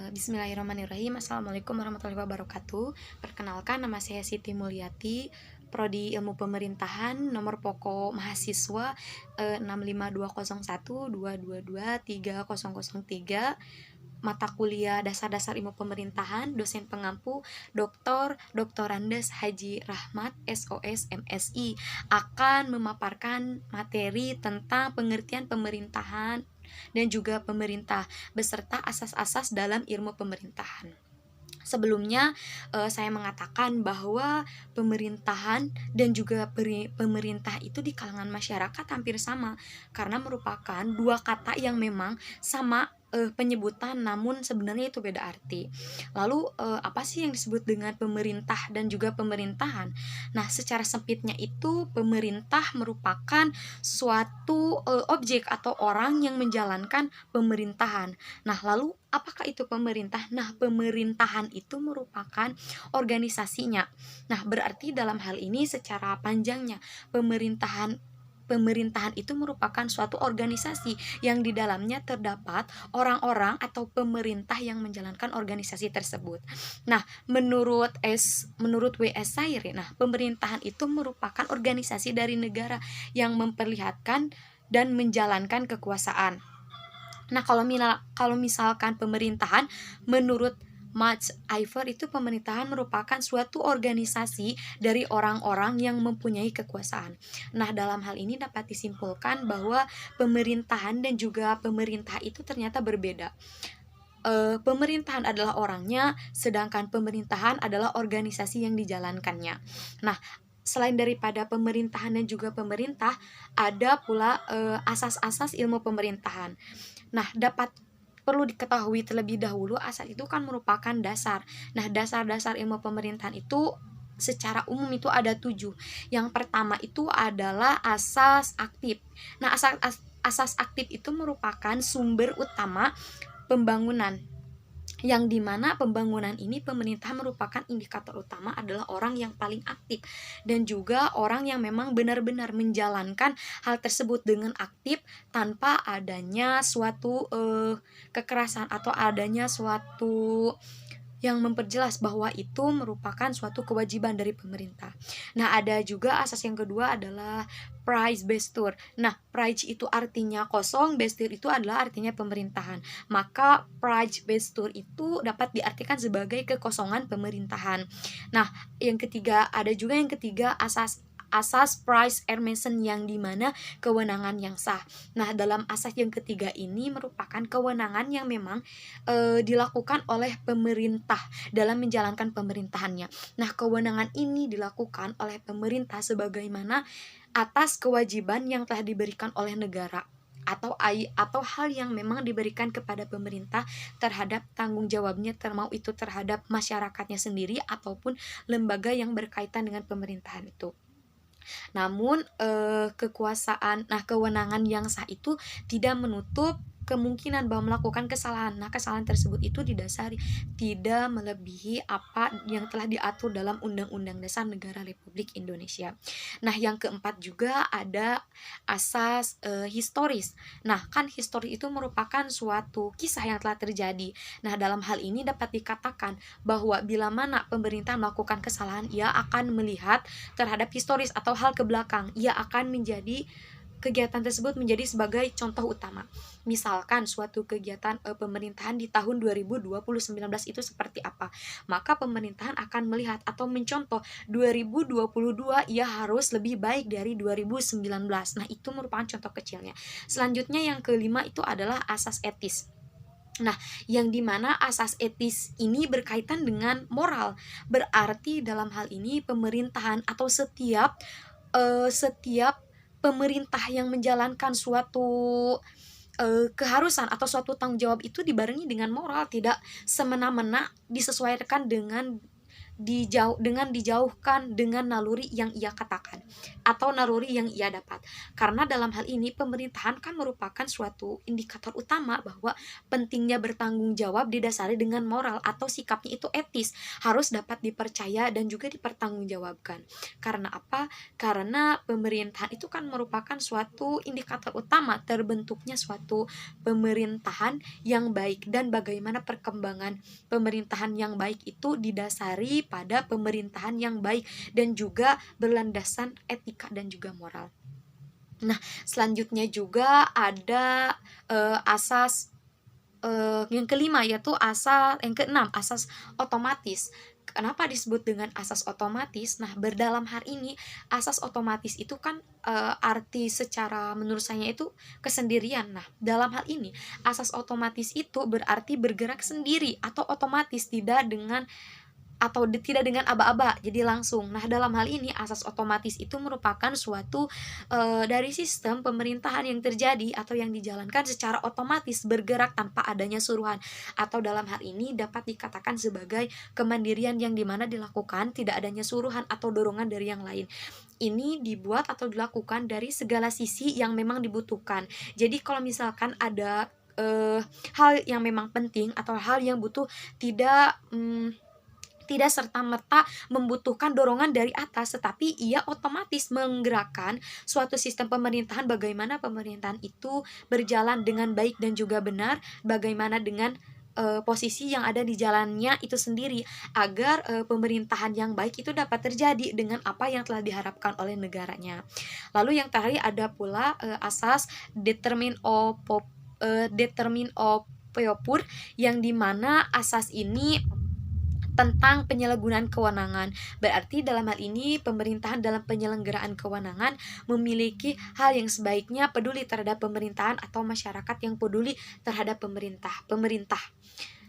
Bismillahirrahmanirrahim. Assalamualaikum warahmatullahi wabarakatuh. Perkenalkan, nama saya Siti Mulyati, Prodi Ilmu Pemerintahan, nomor pokok mahasiswa 65201222303, mata kuliah Dasar-Dasar Ilmu Pemerintahan, dosen pengampu Dr. Andes Haji Rahmat SOS MSI, akan memaparkan materi tentang pengertian pemerintahan dan juga pemerintah beserta asas-asas dalam ilmu pemerintahan. Sebelumnya saya mengatakan bahwa pemerintahan dan juga pemerintah itu di kalangan masyarakat hampir sama, karena merupakan dua kata yang memang sama penyebutan, namun sebenarnya itu beda arti. Lalu apa sih yang disebut dengan pemerintah dan juga pemerintahan? Nah, secara sempitnya itu pemerintah merupakan suatu objek atau orang yang menjalankan pemerintahan. Nah, lalu apakah itu pemerintah? Nah, pemerintahan itu merupakan organisasinya. Nah, berarti dalam hal ini secara panjangnya pemerintahan itu merupakan suatu organisasi yang di dalamnya terdapat orang-orang atau pemerintah yang menjalankan organisasi tersebut. Nah, menurut W.S. Sairi, nah, pemerintahan itu merupakan organisasi dari negara yang memperlihatkan dan menjalankan kekuasaan. Nah, kalau misalkan pemerintahan menurut Max Iver itu pemerintahan merupakan suatu organisasi dari orang-orang yang mempunyai kekuasaan. Nah, dalam hal ini dapat disimpulkan bahwa pemerintahan dan juga pemerintah itu ternyata berbeda. Pemerintahan adalah orangnya, sedangkan pemerintahan adalah organisasi yang dijalankannya. Nah, selain daripada pemerintahan dan juga pemerintah, ada pula asas-asas ilmu pemerintahan. Nah, perlu diketahui terlebih dahulu, asas itu kan merupakan dasar. Nah, dasar-dasar ilmu pemerintahan itu secara umum itu ada 7. Yang pertama itu adalah asas aktif. Nah, asas aktif itu merupakan sumber utama pembangunan, yang dimana pembangunan ini pemerintah merupakan indikator utama adalah orang yang paling aktif dan juga orang yang memang benar-benar menjalankan hal tersebut dengan aktif tanpa adanya suatu kekerasan atau adanya suatu yang memperjelas bahwa itu merupakan suatu kewajiban dari pemerintah. Nah, ada juga asas yang kedua adalah price bestur. Nah, price itu artinya kosong, bestur itu adalah artinya pemerintahan. Maka price bestur itu dapat diartikan sebagai kekosongan pemerintahan. Nah, ada juga yang ketiga asas Price Ermeson, yang dimana kewenangan yang sah. Nah, dalam asas yang ketiga ini merupakan kewenangan yang memang dilakukan oleh pemerintah dalam menjalankan pemerintahannya. Nah, kewenangan ini dilakukan oleh pemerintah sebagaimana atas kewajiban yang telah diberikan oleh negara atau hal yang memang diberikan kepada pemerintah terhadap tanggung jawabnya, termau itu terhadap masyarakatnya sendiri ataupun lembaga yang berkaitan dengan pemerintahan itu. Namun kewenangan yang sah itu tidak menutup kemungkinan bahwa melakukan kesalahan. Nah, kesalahan tersebut itu didasari tidak melebihi apa yang telah diatur dalam Undang-Undang Dasar Negara Republik Indonesia. Nah, yang keempat juga ada asas historis. Nah, kan historis itu merupakan suatu kisah yang telah terjadi. Nah, dalam hal ini dapat dikatakan bahwa bila mana pemerintah melakukan kesalahan, ia akan melihat terhadap historis atau hal ke belakang. Ia akan menjadi kegiatan tersebut menjadi sebagai contoh utama. Misalkan suatu kegiatan pemerintahan di tahun 2019 itu seperti apa, maka pemerintahan akan melihat atau mencontoh 2022 ia harus lebih baik dari 2019. Nah, itu merupakan contoh kecilnya. Selanjutnya yang kelima itu adalah asas etis. Nah, yang dimana asas etis ini berkaitan dengan moral. Berarti dalam hal ini pemerintahan atau setiap pemerintah yang menjalankan suatu keharusan atau suatu tanggung jawab itu dibarengi dengan moral, tidak semena-mena disesuaikan dengan dijauhkan dengan naluri yang ia katakan atau naluri yang ia dapat. Karena dalam hal ini pemerintahan kan merupakan suatu indikator utama bahwa pentingnya bertanggung jawab didasari dengan moral atau sikapnya itu etis, harus dapat dipercaya dan juga dipertanggungjawabkan. Karena apa? Karena pemerintahan itu kan merupakan suatu indikator utama terbentuknya suatu pemerintahan yang baik, dan bagaimana perkembangan pemerintahan yang baik itu didasari pada pemerintahan yang baik dan juga berlandasan etika dan juga moral. Nah, selanjutnya juga ada asas yang kelima, yaitu yang keenam, asas otomatis. Kenapa disebut dengan asas otomatis? Nah, berdalam hal ini asas otomatis itu kan arti secara menurut saya itu kesendirian. Nah, dalam hal ini asas otomatis itu berarti bergerak sendiri atau otomatis, tidak dengan aba-aba, jadi langsung. Nah, dalam hal ini asas otomatis itu merupakan suatu dari sistem pemerintahan yang terjadi atau yang dijalankan secara otomatis, bergerak tanpa adanya suruhan, atau dalam hal ini dapat dikatakan sebagai kemandirian yang dimana dilakukan tidak adanya suruhan atau dorongan dari yang lain. Ini dibuat atau dilakukan dari segala sisi yang memang dibutuhkan. Jadi kalau misalkan ada hal yang memang penting atau hal yang butuh, tidak serta-merta membutuhkan dorongan dari atas, tetapi ia otomatis menggerakkan suatu sistem pemerintahan, bagaimana pemerintahan itu berjalan dengan baik dan juga benar, bagaimana dengan posisi yang ada di jalannya itu sendiri, agar pemerintahan yang baik itu dapat terjadi dengan apa yang telah diharapkan oleh negaranya. Lalu yang terakhir ada pula asas determine of purpose, yang dimana asas ini tentang penyalahgunaan kewenangan. Berarti dalam hal ini pemerintahan dalam penyelenggaraan kewenangan memiliki hal yang sebaiknya peduli terhadap pemerintahan atau masyarakat yang peduli terhadap pemerintah.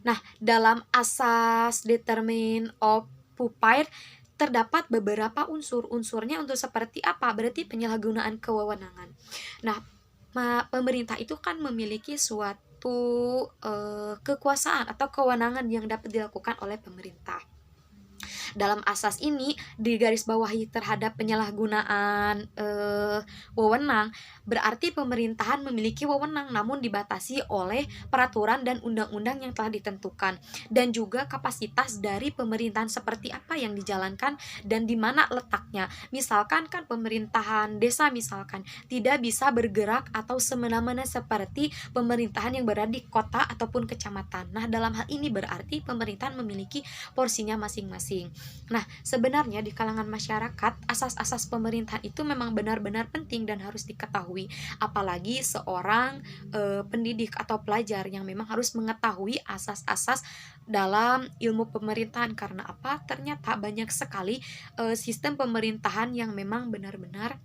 Nah, dalam asas determine of purpose terdapat beberapa unsurnya untuk seperti apa? Berarti penyalahgunaan kewenangan. Nah, pemerintah itu kan memiliki suatu kekuasaan atau kewenangan yang dapat dilakukan oleh pemerintah. Dalam asas ini digarisbawahi terhadap penyalahgunaan wewenang, berarti pemerintahan memiliki wewenang namun dibatasi oleh peraturan dan undang-undang yang telah ditentukan, dan juga kapasitas dari pemerintahan seperti apa yang dijalankan dan di mana letaknya. Misalkan kan pemerintahan desa misalkan tidak bisa bergerak atau semena-mena seperti pemerintahan yang berada di kota ataupun kecamatan. Nah, dalam hal ini berarti pemerintahan memiliki porsinya masing-masing. Nah, sebenarnya di kalangan masyarakat, asas-asas pemerintahan itu memang benar-benar penting dan harus diketahui. Apalagi seorang pendidik atau pelajar yang memang harus mengetahui asas-asas dalam ilmu pemerintahan. Karena apa? Ternyata banyak sekali sistem pemerintahan yang memang benar-benar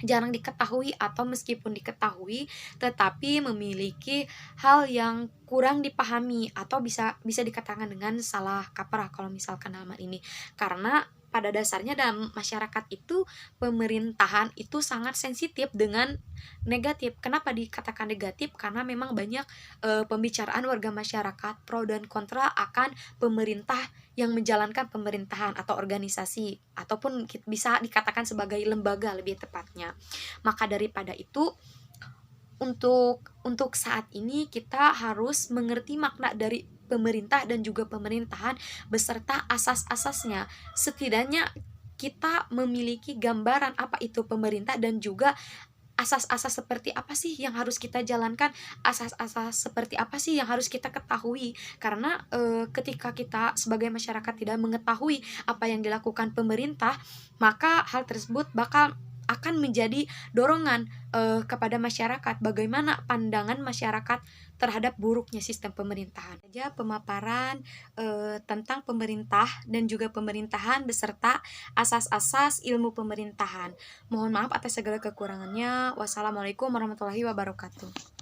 jarang diketahui, atau meskipun diketahui tetapi memiliki hal yang kurang dipahami atau bisa dikatakan dengan salah kaprah kalau misalkan dalam hal ini. Karena pada dasarnya dalam masyarakat itu pemerintahan itu sangat sensitif dengan negatif. Kenapa dikatakan negatif? Karena memang banyak pembicaraan warga masyarakat pro dan kontra akan pemerintah yang menjalankan pemerintahan atau organisasi, ataupun bisa dikatakan sebagai lembaga lebih tepatnya. Maka daripada itu, untuk saat ini kita harus mengerti makna dari pemerintah dan juga pemerintahan beserta asas-asasnya. Setidaknya kita memiliki gambaran apa itu pemerintah dan juga asas-asas seperti apa sih yang harus kita jalankan, asas-asas seperti apa sih yang harus kita ketahui. Karena ketika kita sebagai masyarakat tidak mengetahui apa yang dilakukan pemerintah, maka hal tersebut akan menjadi dorongan kepada masyarakat, bagaimana pandangan masyarakat terhadap buruknya sistem pemerintahan. Saja pemaparan tentang pemerintah dan juga pemerintahan beserta asas-asas ilmu pemerintahan. Mohon maaf atas segala kekurangannya. Wassalamualaikum warahmatullahi wabarakatuh.